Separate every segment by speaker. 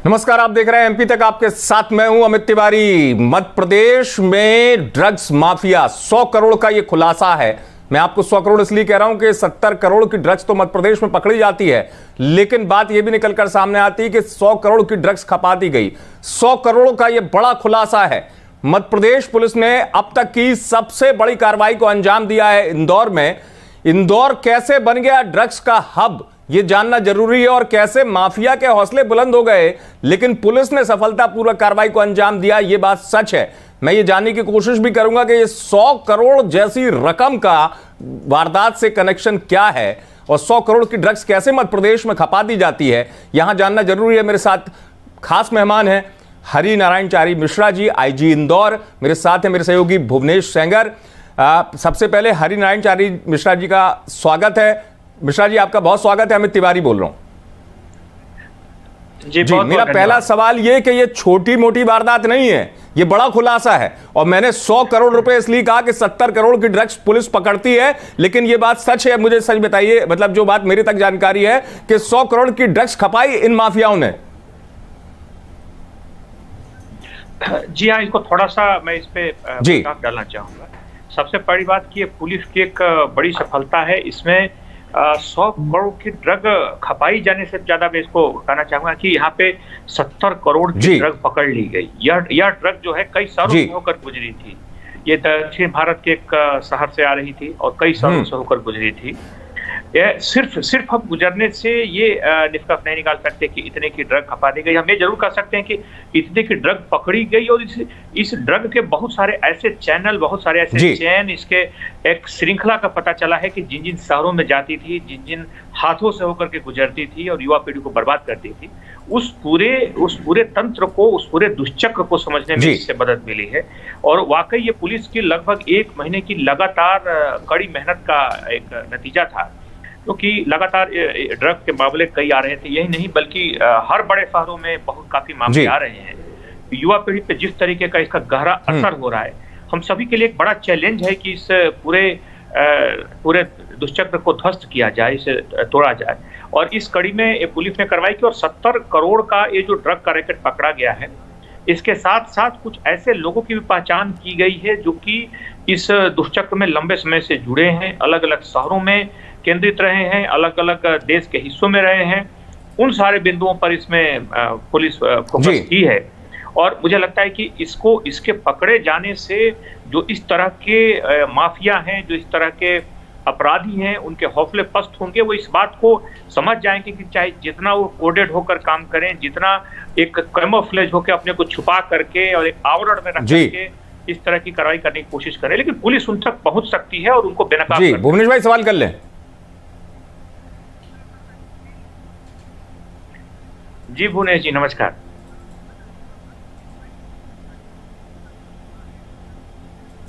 Speaker 1: नमस्कार, आप देख रहे हैं एमपी तक। आपके साथ मैं हूं अमित तिवारी। मध्य प्रदेश में ड्रग्स माफिया 100 करोड़ का यह खुलासा है। मैं आपको 100 करोड़ इसलिए कह रहा हूं कि 70 करोड़ की ड्रग्स तो मध्य प्रदेश में पकड़ी जाती है, लेकिन बात यह भी निकलकर सामने आती है कि 100 करोड़ की ड्रग्स खपा दी गई। 100 करोड़ का यह बड़ा खुलासा है। मध्य प्रदेश पुलिस ने अब तक की सबसे बड़ी कार्रवाई को अंजाम दिया है इंदौर में। इंदौर कैसे बन गया ड्रग्स का हब, यह जानना जरूरी है, और कैसे माफिया के हौसले बुलंद हो गए, लेकिन पुलिस ने सफलतापूर्वक कार्रवाई को अंजाम दिया, यह बात सच है। मैं ये जानने की कोशिश भी करूंगा कि ये 100 करोड़ जैसी रकम का वारदात से कनेक्शन क्या है और 100 करोड़ की ड्रग्स कैसे मध्य प्रदेश में खपा दी जाती है, यहां जानना जरूरी है। मेरे साथ खास मेहमान हैं हरि नारायण चारी मिश्रा जी, आईजी इंदौर। मेरे साथ हैं मेरे सहयोगी भुवनेश सेंगर। सबसे पहले हरि नारायण चारी मिश्रा जी का स्वागत है। मिश्रा जी, आपका बहुत स्वागत है। अमित तिवारी बोल रहा हूं। जी, मेरा पहला सवाल यह कि यह छोटी मोटी वारदात नहीं है, यह बड़ा खुलासा है। और मैंने 100 करोड़ रुपए इसलिए कहा कि 70 करोड़ की ड्रग्स पुलिस पकड़ती है, लेकिन यह बात सच है। मुझे सच बताइए, मतलब जो बात मेरे तक जानकारी है कि 100 करोड़ की ड्रग्स खपाई इन माफियाओं ने।
Speaker 2: जी हाँ, इसको थोड़ा सा मैं इस पे डालना चाहूंगा। सबसे बड़ी बात कि पुलिस की एक बड़ी सफलता है। इसमें 100 करोड़ की ड्रग खपाई जाने से ज्यादा मैं इसको कहना चाहूंगा कि यहाँ पे 70 करोड़ की ड्रग पकड़ ली गई। यह ड्रग जो है कई शहरों से होकर गुजरी थी। ये दक्षिण भारत के एक शहर से आ रही थी और कई शहरों से होकर गुजरी थी। सिर्फ हम गुजरने से ये निष्कर्ष नहीं निकाल सकते कि इतने की ड्रग खपा दी गई। हम ये जरूर कह सकते हैं कि इतने की ड्रग पकड़ी गई, और इस ड्रग के बहुत सारे ऐसे चैनल, बहुत सारे ऐसे चैन, इसके एक श्रृंखला का पता चला है कि जिन जिन शहरों में जाती थी, जिन जिन हाथों से होकर के गुजरती थी और युवा पीढ़ी को बर्बाद करती थी, उस पूरे तंत्र को, उस पूरे दुष्चक्र को समझने में इससे मदद मिली है। और वाकई ये पुलिस की लगभग 1 महीने की लगातार कड़ी मेहनत का एक नतीजा था, क्योंकि लगातार ड्रग के मामले कई आ रहे थे। यही नहीं बल्कि हर बड़े शहरों में काफी मामले आ रहे हैं। युवा पीढ़ी पे जिस तरीके का इसका गहरा असर हो रहा है, हम सभी के लिए एक बड़ा चैलेंज है कि इस पूरे दुष्चक्र को ध्वस्त किया जाए, इसे तोड़ा जाए। और इस कड़ी में ये पुलिस ने कार्रवाई की और 70 करोड़ का ये जो ड्रग का रैकेट पकड़ा गया है, इसके साथ साथ कुछ ऐसे लोगों की भी पहचान की गई है जो कि इस दुष्चक्र में लंबे समय से जुड़े हैं, अलग अलग शहरों में केंद्रित रहे हैं, अलग अलग देश के हिस्सों में रहे हैं। उन सारे बिंदुओं पर इसमें पुलिस फोकस की है। और मुझे लगता है कि इसके पकड़े जाने से जो इस तरह के माफिया हैं, जो इस तरह के अपराधी हैं, उनके हौसले पस्त होंगे। वो इस बात को समझ जाएंगे कि चाहे जितना वो कोडेड होकर काम करें, जितना एक कैमोफ्लेज होकर अपने को छुपा करके और एक आवरण में रख करके इस तरह की कार्रवाई करने की कोशिश करें, लेकिन पुलिस उन तक पहुंच सकती है और उनको बेनकाब। जी,
Speaker 1: भुवनेश भाई सवाल कर लें।
Speaker 2: जी भुवनेश जी, नमस्कार।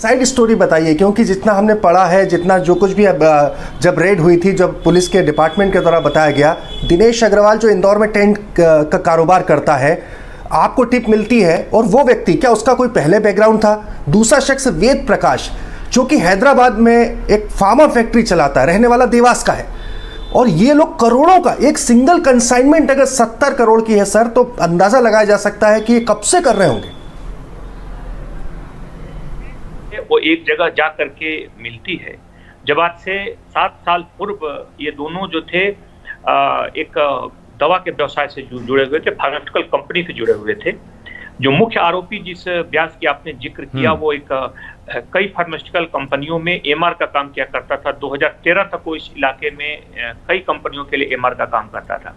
Speaker 3: साइड स्टोरी बताइए, क्योंकि जितना हमने पढ़ा है, जितना जो कुछ भी जब रेड हुई थी, जब पुलिस के डिपार्टमेंट के द्वारा बताया गया, दिनेश अग्रवाल जो इंदौर में टेंट का कारोबार करता है, आपको टिप मिलती है, और वो व्यक्ति, क्या उसका कोई पहले बैकग्राउंड था? दूसरा शख्स वेद प्रकाश, जो कि हैदराबाद में एक फार्मा फैक्ट्री चलाता है, रहने वाला देवास का है, और ये लोग करोड़ों का एक सिंगल कंसाइनमेंट अगर 70 करोड़ की है सर, तो अंदाजा लगाया जा सकता है कि ये कब से कर रहे होंगे।
Speaker 2: वो एक जगह जा करके मिलती है। जब आज से 7 साल पूर्व ये दोनों जो थे एक दवा के व्यवसाय से जुड़े हुए थे, फार्मास्यूटिकल कंपनी से जुड़े हुए थे। जो मुख्य आरोपी जिस व्यास की आपने जिक्र किया, वो एक कई फार्मास्यूटिकल कंपनियों में एमआर का काम किया करता था। 2013 तक वो इस इलाके में कई कंपनियों के लिए एमआर का काम करता था।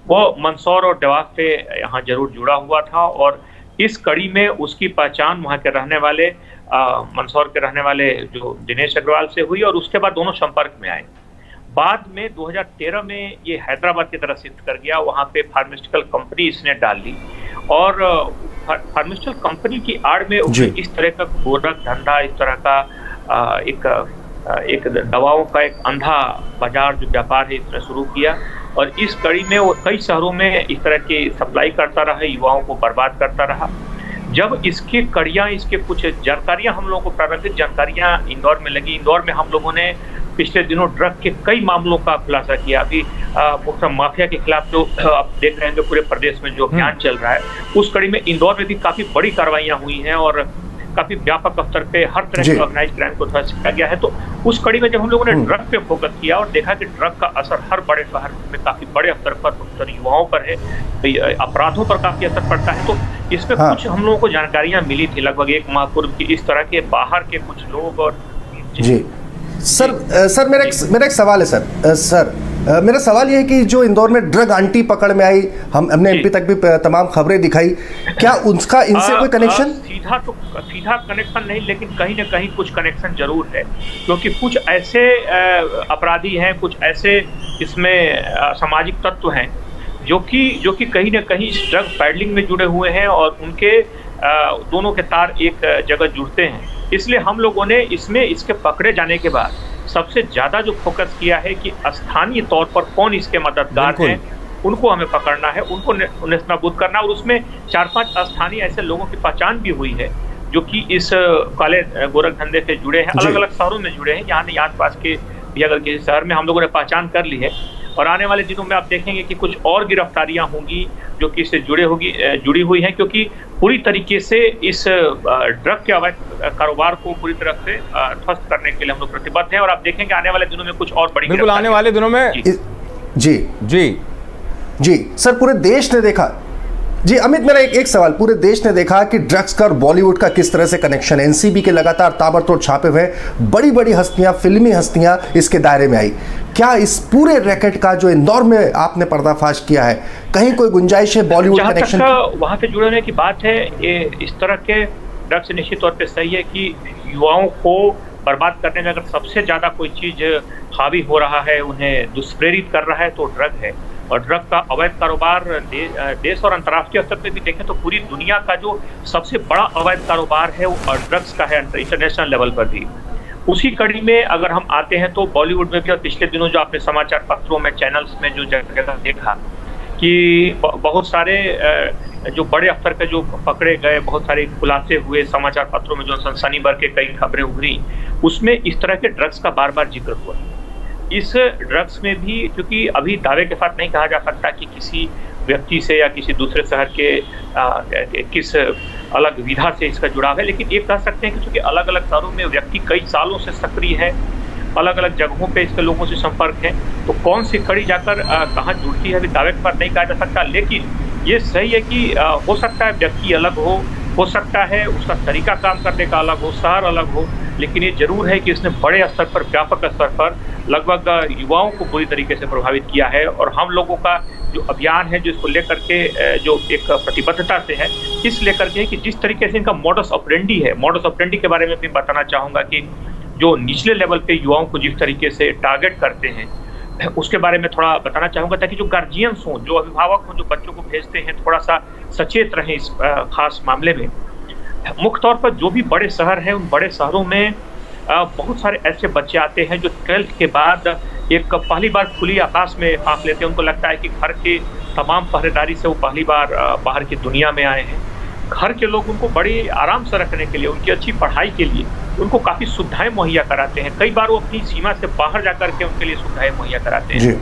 Speaker 2: वो मंदसौर और देवास से यहाँ जरूर जुड़ा हुआ था, और इस कड़ी में उसकी पहचान वहाँ के रहने वाले मंदसौर के रहने वाले जो दिनेश अग्रवाल से हुई, और उसके बाद दोनों संपर्क में आए। बाद में 2013 में ये हैदराबाद की तरफ शिफ्ट कर गया। वहाँ पे फार्मास्यूटिकल कंपनी इसने डाल ली, और फार्मास्यूटिकल कंपनी की आड़ में इस तरह का गोरख धंधा, इस तरह का एक दवाओं का एक अंधा बाजार जो व्यापार है, इसने शुरू किया। और इस कड़ी में वो कई शहरों में इस तरह की सप्लाई करता रहा, युवाओं को बर्बाद करता रहा। जब इसकी कड़ियाँ, इसके कुछ जानकारियां हम लोगों को, प्रारंभिक जानकारियां इंदौर में लगी। इंदौर में हम लोगों ने पिछले दिनों ड्रग के कई मामलों का खुलासा किया। अभी मुख्य माफिया के खिलाफ जो आप देख रहे हैं जो पूरे प्रदेश में जो अभियान चल रहा है, उस कड़ी में इंदौर में भी काफी बड़ी कार्रवाइयां हुई हैं और काफी व्यापक स्तर पे हर तरह के ऑर्गेनाइज क्राइम को थोड़ा सिखाया गया है। तो उस कड़ी में जब हम लोगों ने ड्रग पे फोकस किया और देखा कि ड्रग का असर हर बड़े शहर में काफी बड़े स्तर पर युवाओं पर है, अपराधों पर काफी असर पड़ता है, तो इसमें कुछ हम लोगों को जानकारियां मिली थी लगभग 1 माह पूर्व की, इस तरह के बाहर के कुछ लोग और
Speaker 3: जी सर मेरा एक सवाल है सर मेरा सवाल ये है कि जो इंदौर में ड्रग आंटी पकड़ में आई, हमने एमपी तक भी तमाम खबरें दिखाई, क्या उनका इनसे कोई कनेक्शन?
Speaker 2: सीधा कनेक्शन नहीं, लेकिन कहीं ना कहीं कुछ कनेक्शन जरूर है, क्योंकि कुछ ऐसे अपराधी हैं, कुछ ऐसे इसमें सामाजिक तत्व हैं जो कि कहीं ना कहीं इस ड्रग पैडलिंग में जुड़े हुए हैं और उनके दोनों के तार एक जगह जुड़ते हैं। इसलिए हम लोगों ने इसके पकड़े जाने के बाद सबसे ज्यादा जो फोकस किया है कि स्थानीय तौर पर कौन इसके मददगार हैं, उनको हमें पकड़ना है, उनको नेस्तनाबूद करना। और उसमें 4-5 स्थानीय ऐसे लोगों की पहचान भी हुई है जो कि इस काले गोरख धंधे से जुड़े हैं, अलग अलग शहरों में जुड़े हैं, यहाँ नहीं आसपास के भी अगर किसी शहर में हम लोगों ने पहचान कर ली है। और आने वाले दिनों में आप देखेंगे कि कुछ और गिरफ्तारियां होंगी जो कि इससे जुड़ी हुई हैं, क्योंकि पूरी तरीके से इस ड्रग के अवैध कारोबार को पूरी तरह से ध्वस्त करने के लिए हम लोग प्रतिबद्ध हैं। और आप देखेंगे आने वाले दिनों में कुछ और बड़ी,
Speaker 1: बिल्कुल आने वाले दिनों में
Speaker 3: जी सर, पूरे देश ने देखा जी। अमित, मेरा एक सवाल, पूरे देश ने देखा कि ड्रग्स का और बॉलीवुड का किस तरह से कनेक्शन है। एनसीबी के लगातार ताबड़तोड़ छापे हुए, बड़ी बड़ी हस्तियां, फिल्मी हस्तियां इसके दायरे में आई। क्या इस पूरे रैकेट का जो इंदौर में आपने पर्दाफाश किया है, कहीं कोई गुंजाइश है बॉलीवुड कनेक्शन?
Speaker 2: वहां पे जुड़े होने की बात है, ये इस तरह के ड्रग्स निश्चित तौर पर सही है कि युवाओं को बर्बाद करने में अगर सबसे ज्यादा कोई चीज हावी हो रहा है, उन्हें दुष्प्रेरित कर रहा है, तो ड्रग है। और ड्रग का अवैध कारोबार देश और अंतर्राष्ट्रीय स्तर पे भी देखें तो पूरी दुनिया का जो सबसे बड़ा अवैध कारोबार है वो ड्रग्स का है, इंटरनेशनल लेवल पर भी। उसी कड़ी में अगर हम आते हैं तो बॉलीवुड में भी, और पिछले दिनों जो आपने समाचार पत्रों में, चैनल्स में जो जगह देखा कि बहुत सारे जो बड़े अफसर के जो पकड़े गए, बहुत सारे खुलासे हुए, समाचार पत्रों में जो सनसनी भर के कई खबरें उभरी, उसमें इस तरह के ड्रग्स का बार बार जिक्र हुआ। इस ड्रग्स में भी, क्योंकि अभी दावे के साथ नहीं कहा जा सकता कि किसी व्यक्ति से या किसी दूसरे शहर के किस अलग विधा से इसका जुड़ाव है, लेकिन ये कह सकते हैं कि चूंकि अलग अलग शहरों में व्यक्ति कई सालों से सक्रिय है, अलग अलग जगहों पे इसके लोगों से संपर्क है, तो कौन सी कड़ी जाकर कहाँ जुड़ती है अभी दावे के साथ नहीं कहा जा सकता। लेकिन ये सही है कि हो सकता है व्यक्ति अलग हो सकता है उसका तरीका काम करने का अलग हो, शहर अलग हो, लेकिन ये जरूर है कि इसने बड़े स्तर पर, व्यापक स्तर पर लगभग युवाओं को पूरी तरीके से प्रभावित किया है। और हम लोगों का जो अभियान है, जो इसको लेकर के जो एक प्रतिबद्धता से है, इस लेकर के कि जिस तरीके से इनका मॉडस ऑपरेंडी है, मॉडस ऑपरेंडी के बारे में भी बताना चाहूँगा कि जो निचले लेवल पे युवाओं को जिस तरीके से टारगेट करते हैं, उसके बारे में थोड़ा बताना चाहूँगा, ताकि जो गार्जियंस हों, जो अभिभावक हों, जो बच्चों को भेजते हैं, थोड़ा सा सचेत रहें इस खास मामले में। मुख्य तौर पर जो भी बड़े शहर हैं, उन बड़े शहरों में बहुत सारे ऐसे बच्चे आते हैं जो 12th के बाद एक पहली बार खुली आकाश में सांस लेते हैं। उनको लगता है कि घर के तमाम पहरेदारी से वो पहली बार बाहर की दुनिया में आए हैं। घर के लोग उनको बड़ी आराम से रखने के लिए, उनकी अच्छी पढ़ाई के लिए उनको काफ़ी सुविधाएं मुहैया कराते हैं। कई बार वो अपनी सीमा से बाहर जाकर के उनके लिए सुविधाएं मुहैया कराते हैं।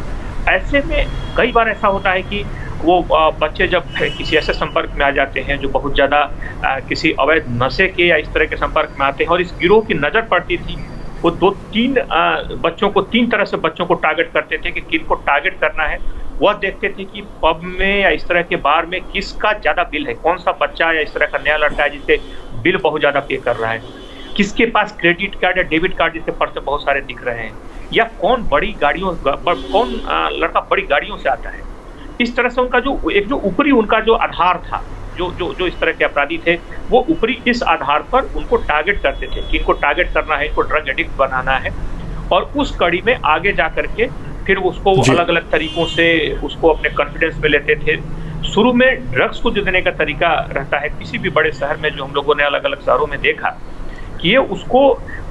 Speaker 2: ऐसे में कई बार ऐसा होता है कि वो बच्चे जब किसी ऐसे संपर्क में आ जाते हैं जो बहुत ज़्यादा किसी अवैध नशे के या इस तरह के संपर्क में आते हैं, और इस गिरोह की नज़र पड़ती थी, वो 2-3 बच्चों को 3 तरह से बच्चों को टारगेट करते थे कि किनको टारगेट करना है। वह देखते थे कि पब में या इस तरह के बार में किसका ज़्यादा बिल है, कौन सा बच्चा या इस तरह का नया लड़का है जिससे बिल बहुत ज़्यादा पे कर रहा है, किसके पास क्रेडिट कार्ड या डेबिट कार्ड जिसके पर्चे बहुत सारे दिख रहे हैं, या कौन लड़का बड़ी गाड़ियों से आता है। इस तरह से उनका जो ऊपरी उनका जो आधार था, जो इस तरह के अपराधी थे, वो ऊपरी इस आधार पर उनको टारगेट करते थे कि इनको टारगेट करना है, इनको ड्रग एडिक्ट बनाना है। और उस कड़ी में आगे जा करके फिर उसको अलग अलग तरीकों से उसको अपने कॉन्फिडेंस में लेते थे। शुरू में ड्रग्स को जो देने का तरीका रहता है, किसी भी बड़े शहर में जो हम लोगों ने अलग अलग शहरों में देखा, कि ये उसको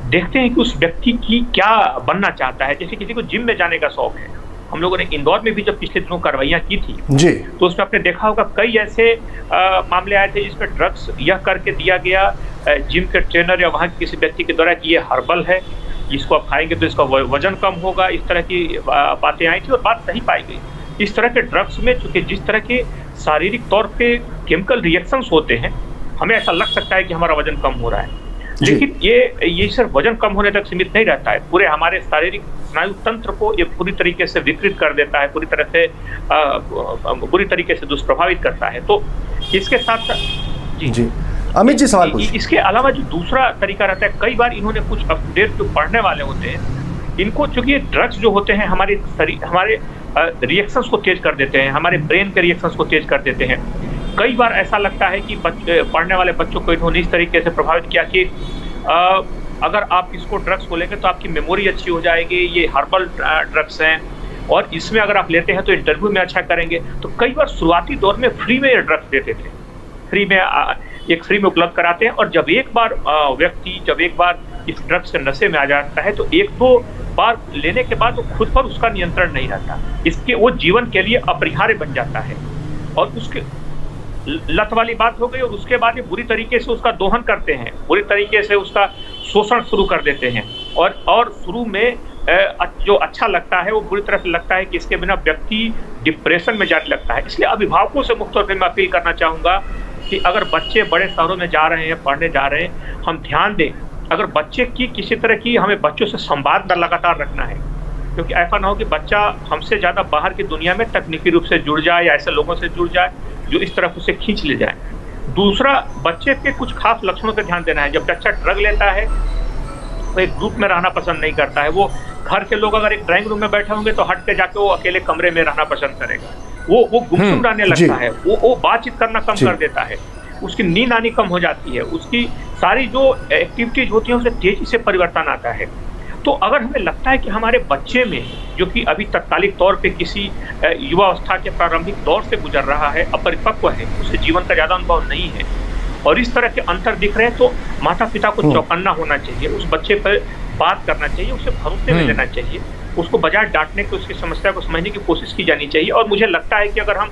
Speaker 2: देखते हैं कि उस व्यक्ति की क्या बनना चाहता है। जैसे किसी को जिम में जाने का शौक है, हम लोगों ने इंदौर में भी जब पिछले दिनों कार्रवाइयां की थी जी, तो उसमें आपने देखा होगा कई ऐसे मामले आए थे जिसमें ड्रग्स यह करके दिया गया जिम के ट्रेनर या वहाँ किसी व्यक्ति के द्वारा कि ये हर्बल है, इसको आप खाएंगे तो इसका वजन कम होगा, इस तरह की बातें आई थी और बात सही पाई गई। इस तरह के ड्रग्स में चूंकि जिस तरह के शारीरिक तौर पे केमिकल रिएक्शंस होते हैं, हमें ऐसा लग सकता है कि हमारा वजन कम हो रहा है, लेकिन ये सिर्फ वजन कम होने तक सीमित नहीं रहता है, पूरे हमारे शारीरिक स्नायु तंत्र को ये पूरी तरीके से विकृत कर देता है, बुरी तरीके से दुष्प्रभावित करता है। तो इसके साथ जी
Speaker 3: अमित जी सवाल पूछिए।
Speaker 2: इसके अलावा जो दूसरा तरीका रहता है, कई बार इन्होंने कुछ अपडेट जो पढ़ने वाले होते हैं, इनको चूंकि ड्रग्स जो होते हैं हमारे रिएक्शंस को तेज कर देते हैं, हमारे ब्रेन के रिएक्शंस को तेज कर देते हैं। कई बार ऐसा लगता है कि पढ़ने वाले बच्चों को इन्होंने इस तरीके से प्रभावित किया कि अगर आप इसको ड्रग्स को लेंगे तो आपकी मेमोरी अच्छी हो जाएगी, ये हर्बल ड्रग्स हैं और इसमें अगर आप लेते हैं तो इंटरव्यू में अच्छा करेंगे। तो कई बार शुरुआती दौर में फ्री में ये ड्रग्स देते थे, फ्री में उपलब्ध कराते हैं, और जब एक बार इस ड्रग्स के नशे में आ जाता है तो एक दो बार लेने के बाद वो खुद पर उसका नियंत्रण नहीं रहता, इसके वो जीवन के लिए अपरिहार्य बन जाता है और उसके लत वाली बात हो गई। और उसके बाद ये बुरी तरीके से उसका दोहन करते हैं, बुरी तरीके से उसका शोषण शुरू कर देते हैं और शुरू में जो अच्छा लगता है वो बुरी तरह से लगता है कि इसके बिना व्यक्ति डिप्रेशन में जाने लगता है। इसलिए अभिभावकों से मुख्य तौर पर मैं अपील करना चाहूँगा कि अगर बच्चे बड़े शहरों में जा रहे हैं, पढ़ने जा रहे हैं, हम ध्यान दें। अगर बच्चे की किसी तरह की हमें बच्चों से संवाद लगातार रखना है, क्योंकि ऐसा ना हो कि बच्चा हमसे ज़्यादा बाहर की दुनिया में तकनीकी रूप से जुड़ जाए या ऐसे लोगों से जुड़ जाए जो इस तरफ उसे खींच ले जाए। दूसरा, बच्चे के कुछ खास लक्षणों पर ध्यान देना है। जब बच्चा ड्रग लेता है वो एक ग्रुप में रहना पसंद नहीं करता है। वो घर के लोग अगर एक ड्राइंग रूम में बैठे होंगे तो हट के जाके वो अकेले कमरे में रहना पसंद करेगा। वो गुमसुम रहने लगता है, वो बातचीत करना कम कर देता है, उसकी नींद आनी कम हो जाती है, उसकी सारी जो एक्टिविटीज होती हैं उससे तेजी से परिवर्तन आता है। तो अगर हमें लगता है कि हमारे बच्चे में, जो कि अभी तत्कालिक तौर पे किसी युवावस्था के प्रारंभिक दौर से गुजर रहा है, अपरिपक्व है, उसे जीवन का ज़्यादा अनुभव नहीं है और इस तरह के अंतर दिख रहे हैं, तो माता पिता को चौकन्ना होना चाहिए, उस बच्चे पर बात करना चाहिए, उसे भरोसे में लेना चाहिए, उसको बजाय डांटने के उसकी समस्या को समझने की कोशिश की जानी चाहिए। और मुझे लगता है कि अगर हम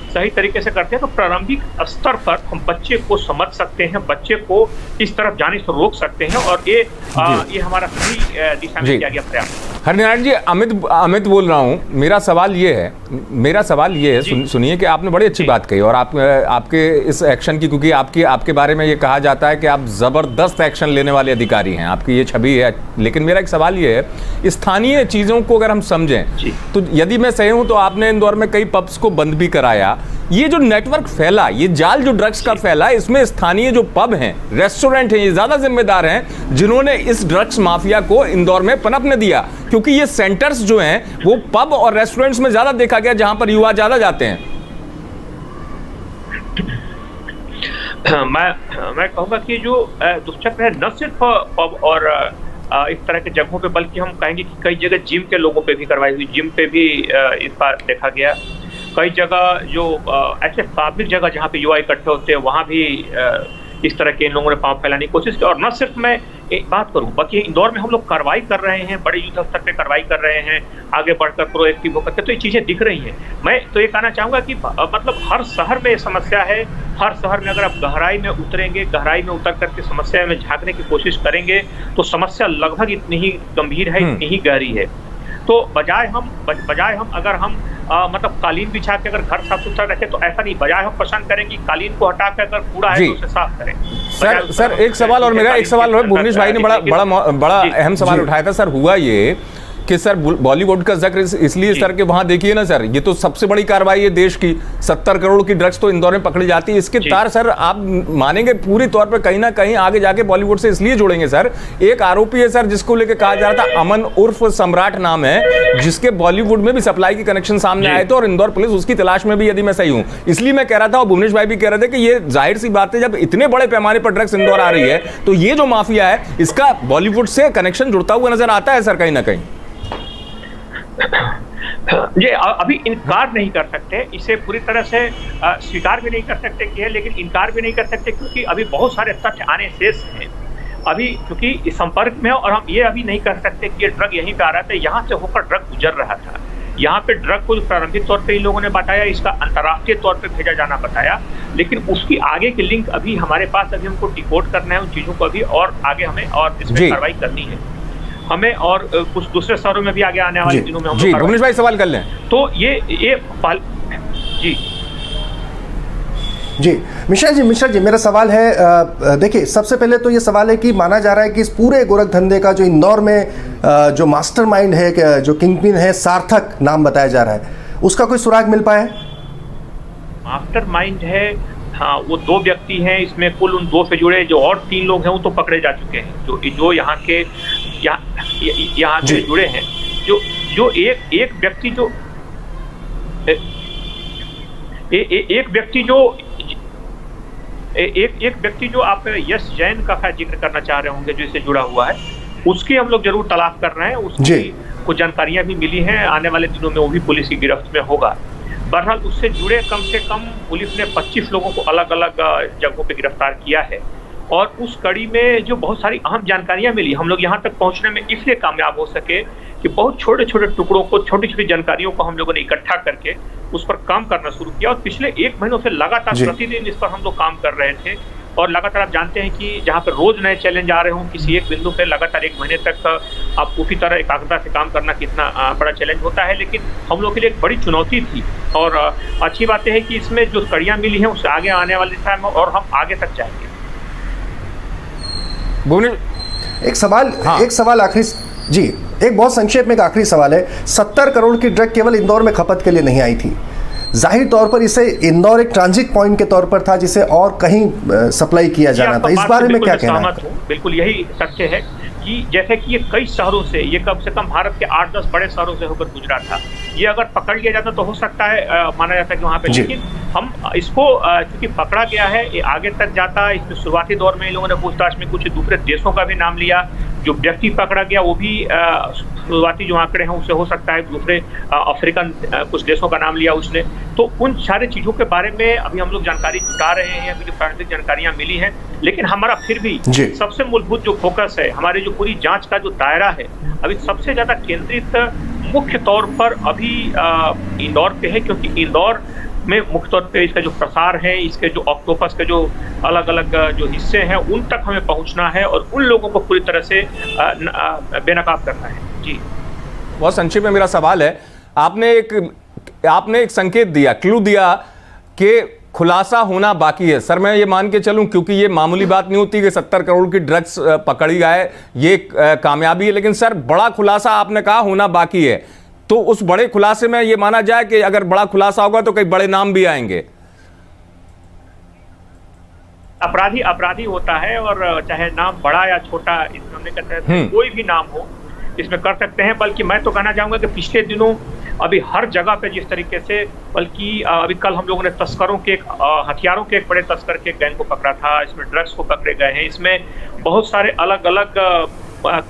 Speaker 2: सही तरीके से करते हैं तो प्रारंभिक स्तर पर हम बच्चे को समझ सकते हैं, बच्चे को इस तरफ जाने से रोक सकते हैं और ये हमारा सही दिशा में किया गया प्रयास।
Speaker 1: हरिनारायण जी, अमित बोल रहा हूँ। मेरा सवाल ये है, सुनिए कि आपने बड़ी अच्छी बात कही और आपके इस एक्शन की, क्योंकि आपके बारे में ये कहा जाता है कि आप जबरदस्त एक्शन लेने वाले अधिकारी हैं, आपकी ये छवि है। लेकिन मेरा एक सवाल ये है, स्थानीय चीजों को अगर हम समझें तो यदि मैं सही हूं तो आपने इंदौर में कई पब्स को बंद भी कराया। ये जो नेटवर्क फैला, ये जाल जो ड्रग्स का फैला, इसमें स्थानीय जो पब हैं, रेस्टोरेंट हैं, ये ज्यादा जिम्मेदार हैं जिन्होंने इस ड्रग्स माफिया को इंदौर में पनपने दिया, क्योंकि ये सेंटर्स जो हैं वो पब और रेस्टोरेंट्स में ज्यादा देखा गया जहां पर युवा ज्यादा जाते हैं।
Speaker 2: मैं कहूंगा कि जो दुष्चक्र है न सिर्फ पब और इस तरह के जगहों पे, बल्कि हम कहेंगे कि कई जगह जिम के लोगों पे भी करवाई हुई, जिम पे भी इस बार देखा गया। कई जगह जो ऐसे सार्वजनिक जगह जहाँ पे युवा इकट्ठे होते हैं वहाँ भी इस तरह के इन लोगों ने पाँव फैलाने की कोशिश की। और न सिर्फ मैं एक बात करूँ, बाकी इंदौर में हम लोग कार्रवाई कर रहे हैं, बड़े युद्ध स्तर पे कार्रवाई कर रहे हैं, आगे बढ़कर प्रोएक्टिव होकर के, तो ये चीज़ें दिख रही हैं। मैं तो ये कहना चाहूँगा कि मतलब हर शहर में ये समस्या है, हर शहर में अगर आप गहराई में उतरेंगे, गहराई में उतर करके समस्या में झांकने की कोशिश करेंगे तो समस्या लगभग इतनी ही गंभीर है, इतनी ही गहरी है। तो बजाय हम अगर हम मतलब कालीन बिछा के अगर घर साफ सुथरा रखें तो ऐसा नहीं, बजाय हम पसंद करें कि कालीन को हटा के अगर कूड़ा है तो उसे साफ करें।
Speaker 1: सर एक सवाल और मेरा एक सवाल है, भुवनेश भाई ने बड़ा अहम सवाल उठाया था। सर हुआ ये कि सर बॉलीवुड का जिक्र इसलिए सर के वहां देखिए ना सर, ये तो सबसे बड़ी कार्रवाई है देश की, 70 करोड़ की ड्रग्स तो इंदौर में पकड़ी जाती है। इसके तार सर आप मानेंगे पूरी तौर पे कहीं ना कहीं आगे जाके बॉलीवुड से इसलिए जुड़ेंगे सर। एक आरोपी है सर जिसको लेके कहा जा रहा था, अमन उर्फ सम्राट नाम है, जिसके बॉलीवुड में भी सप्लाई के कनेक्शन सामने आए थे और इंदौर पुलिस उसकी तलाश में भी, यदि मैं सही हूं। इसलिए मैं कह रहा था और भुवनेश भाई भी कह रहे थे कि ये जाहिर सी बात है, जब इतने बड़े पैमाने पर ड्रग्स इंदौर आ रही है तो ये जो माफिया है इसका बॉलीवुड से कनेक्शन जुड़ता हुआ नजर आता है सर कहीं ना कहीं।
Speaker 2: ये अभी इनकार नहीं कर सकते, इसे पूरी तरह से स्वीकार भी नहीं कर सकते कि है, लेकिन इनकार भी नहीं कर सकते क्योंकि अभी बहुत सारे तथ्य आने शेष हैं अभी, क्योंकि इस संपर्क में, और हम ये अभी नहीं कर सकते कि ये ड्रग यहीं पे आ रहा था, यहाँ से होकर ड्रग गुजर रहा था। यहाँ पे ड्रग को प्रारंभिक तौर पे इन लोगों ने बताया, इसका अंतर्राष्ट्रीय तौर पे भेजा जाना बताया, लेकिन उसकी आगे की लिंक अभी हमारे पास, अभी हमको डिकोड करना है उन चीजों को अभी, और आगे हमें और इसमें कार्रवाई करनी है। हमें और कुछ दूसरे शहरों में भी आगे आने वाले दिनों में हम
Speaker 1: जी भुवनेश भाई सवाल कर लें।
Speaker 2: तो ये जी
Speaker 3: जी मिश्रा जी मेरा सवाल है, देखिए सबसे पहले तो ये सवाल है कि माना जा रहा है कि इस पूरे गोरख धंधे का जो इंदौर में जो मास्टरमाइंड है, जो किंगपिन है, सार्थक नाम बताया जा रहा है, उसका कोई सुराग मिल पाया है?
Speaker 2: मास्टरमाइंड है, हाँ, वो 2 व्यक्ति हैं इसमें, कुल उन 2 से जुड़े जो और 3 लोग हैं वो तो पकड़े जा चुके हैं, जो यहाँ के जुड़े हैं। जो एक व्यक्ति जो एक व्यक्ति जो आप यश जैन का जिक्र करना चाह रहे होंगे, जो इससे जुड़ा हुआ है, उसकी हम लोग जरूर तलाश कर रहे हैं। उसकी कुछ जानकारियां भी मिली हैं, आने वाले दिनों में वो भी पुलिस की गिरफ्त में होगा। बहरहाल उससे जुड़े कम से कम पुलिस ने 25 लोगों को अलग अलग जगहों पे गिरफ्तार किया है, और उस कड़ी में जो बहुत सारी अहम जानकारियां मिली, हम लोग यहाँ तक पहुँचने में इसलिए कामयाब हो सके कि बहुत छोटे छोटे टुकड़ों को, छोटी छोटी जानकारियों को हम लोगों ने इकट्ठा करके उस पर काम करना शुरू किया, और पिछले 1 महीनों से लगातार प्रतिदिन इस पर हम लोग काम कर रहे थे। और लगातार आप जानते हैं कि जहाँ पर रोज नए चैलेंज आ रहे हों, किसी एक बिंदु पे लगातार 1 महीने तक आप उसी तरह एकाग्रता से काम करना कितना बड़ा चैलेंज होता है, लेकिन हम लोग के लिए एक बड़ी चुनौती थी। और अच्छी बात है कि इसमें जो कड़ियाँ मिली हैं उससे आगे आने वाले टाइम में और हम आगे तक जाएंगे।
Speaker 3: एक सवाल आखिरी जी, एक बहुत संक्षेप में एक आखिरी सवाल है। 70 करोड़ की ड्रग केवल इंदौर में खपत के लिए नहीं आई थी, जाहिर तौर पर इसे इंदौर एक ट्रांजिट पॉइंट के तौर पर था जिसे और कहीं सप्लाई किया जाना था। इस बारे में क्या कहना है?
Speaker 2: बिल्कुल यही तथ्य है कि जैसे कि ये कई शहरों से, ये कम से कम भारत के 8-10 बड़े शहरों से होकर गुजरा था। ये अगर पकड़ लिया जाता तो हो सकता है माना जाता है कि वहाँ पे, लेकिन हम इसको चूंकि पकड़ा गया है, ये आगे तक जाता। इसमें शुरुआती दौर में इन लोगों ने पूछताछ में कुछ दूसरे देशों का भी नाम लिया। जो व्यक्ति पकड़ा गया वो भी शुरुआती जो आंकड़े हैं उससे हो सकता है दूसरे अफ्रीकन कुछ देशों का नाम लिया उसने। तो उन सारे चीज़ों के बारे में अभी हम लोग जानकारी जुटा रहे हैं, अभी जो प्रारंभिक जानकारियाँ मिली हैं, लेकिन हमारा फिर भी सबसे मूलभूत जो फोकस है, हमारी जो पूरी जांच का जो दायरा है, अभी सबसे ज़्यादा केंद्रित मुख्य तौर पर अभी इंदौर पे है, क्योंकि इंदौर में मुख्य तौर पे इसका जो प्रसार है, इसके जो ऑक्टोपस के जो अलग अलग जो हिस्से हैं उन तक हमें पहुंचना है और उन लोगों को पूरी तरह से बेनकाब करना है। जी
Speaker 1: बहुत संक्षिप्त में मेरा सवाल है, आपने एक संकेत दिया, क्लू दिया कि खुलासा होना बाकी है। सर मैं ये मान के चलूं, क्योंकि ये मामूली बात नहीं होती कि 70 करोड़ की ड्रग्स पकड़ी जाए, ये कामयाबी है, लेकिन सर बड़ा खुलासा आपने कहा होना बाकी है, तो उस बड़े खुलासे में ये माना जाए कि अगर बड़ा खुलासा होगा तो कई बड़े नाम भी आएंगे।
Speaker 2: अपराधी होता है, और चाहे नाम बड़ा या छोटा इस मामले के तहत कोई भी नाम हो इसमें कर सकते हैं। बल्कि मैं तो कहना चाहूंगा कि पिछले दिनों अभी हर जगह पे जिस तरीके से, बल्कि अभी कल हम लोगों ने तस्करों के हथियारों के एक बड़े तस्कर के गैंग को पकड़ा था, इसमें ड्रग्स को पकड़े गए हैं, इसमें बहुत सारे अलग अलग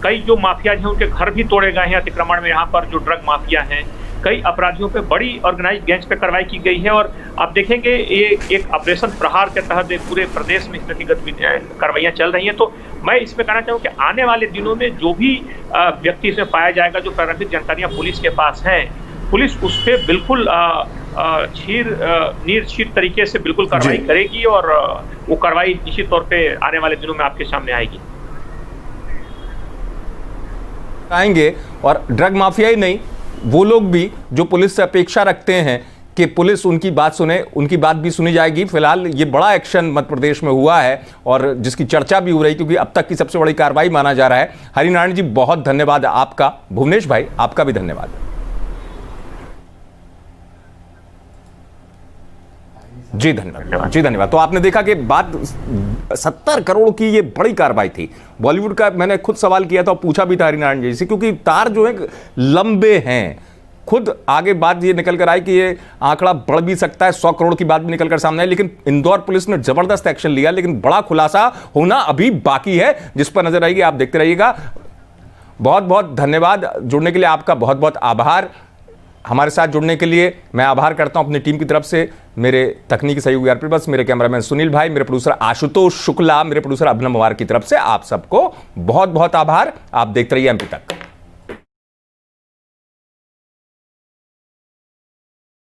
Speaker 2: कई जो माफिया हैं उनके घर भी तोड़े गए हैं अतिक्रमण में। यहाँ पर जो ड्रग माफिया हैं, कई अपराधियों पे बड़ी ऑर्गेनाइज गैंग्स पे कार्रवाई की गई है, और आप देखेंगे ये एक ऑपरेशन प्रहार के तहत पूरे प्रदेश में इस तरह की गतिविधियां कार्रवाइयाँ चल रही हैं। तो मैं इसमें कहना चाहूँ कि आने वाले दिनों में जो भी व्यक्ति इसमें पाया जाएगा, जो प्रारंभिक जानकारियाँ पुलिस के पास हैं, पुलिस उस पर बिल्कुल निर्छीर तरीके से बिल्कुल कार्रवाई करेगी, और वो कार्रवाई निश्चित तौर पे आने वाले दिनों में आपके सामने आएगी।
Speaker 1: आएंगे, और ड्रग माफिया ही नहीं, वो लोग भी जो पुलिस से अपेक्षा रखते हैं कि पुलिस उनकी बात सुने, उनकी बात भी सुनी जाएगी। फिलहाल ये बड़ा एक्शन मध्य प्रदेश में हुआ है और जिसकी चर्चा भी हो रही, क्योंकि अब तक की सबसे बड़ी कार्रवाई माना जा रहा है। हरिनारायण जी बहुत धन्यवाद आपका। भुवनेश भाई आपका भी धन्यवाद। जी धन्यवाद, जी धन्यवाद। तो आपने देखा कि बात 70 करोड़ की ये बड़ी कार्रवाई थी। बॉलीवुड का मैंने खुद सवाल किया था और पूछा भी था हरिनारायण जी से, क्योंकि तार जो है लंबे हैं। खुद आगे बात ये निकल कर आई कि ये आंकड़ा बढ़ भी सकता है, 100 करोड़ की बात भी निकल कर सामने आई, लेकिन इंदौर पुलिस ने जबरदस्त एक्शन लिया, लेकिन बड़ा खुलासा होना अभी बाकी है, जिस पर नजर आएगी। आप देखते रहिएगा। बहुत बहुत धन्यवाद जुड़ने के लिए, आपका बहुत बहुत आभार। हमारे साथ जुड़ने के लिए मैं आभार करता हूं अपनी टीम की तरफ से, मेरे तकनीकी सहयोगी आरपी बस, मेरे कैमरामैन सुनील भाई, मेरे प्रोड्यूसर आशुतोष शुक्ला, मेरे प्रोड्यूसर अभिनव मवार की तरफ से आप सबको बहुत बहुत आभार। आप देखते रहिए एमपी तक।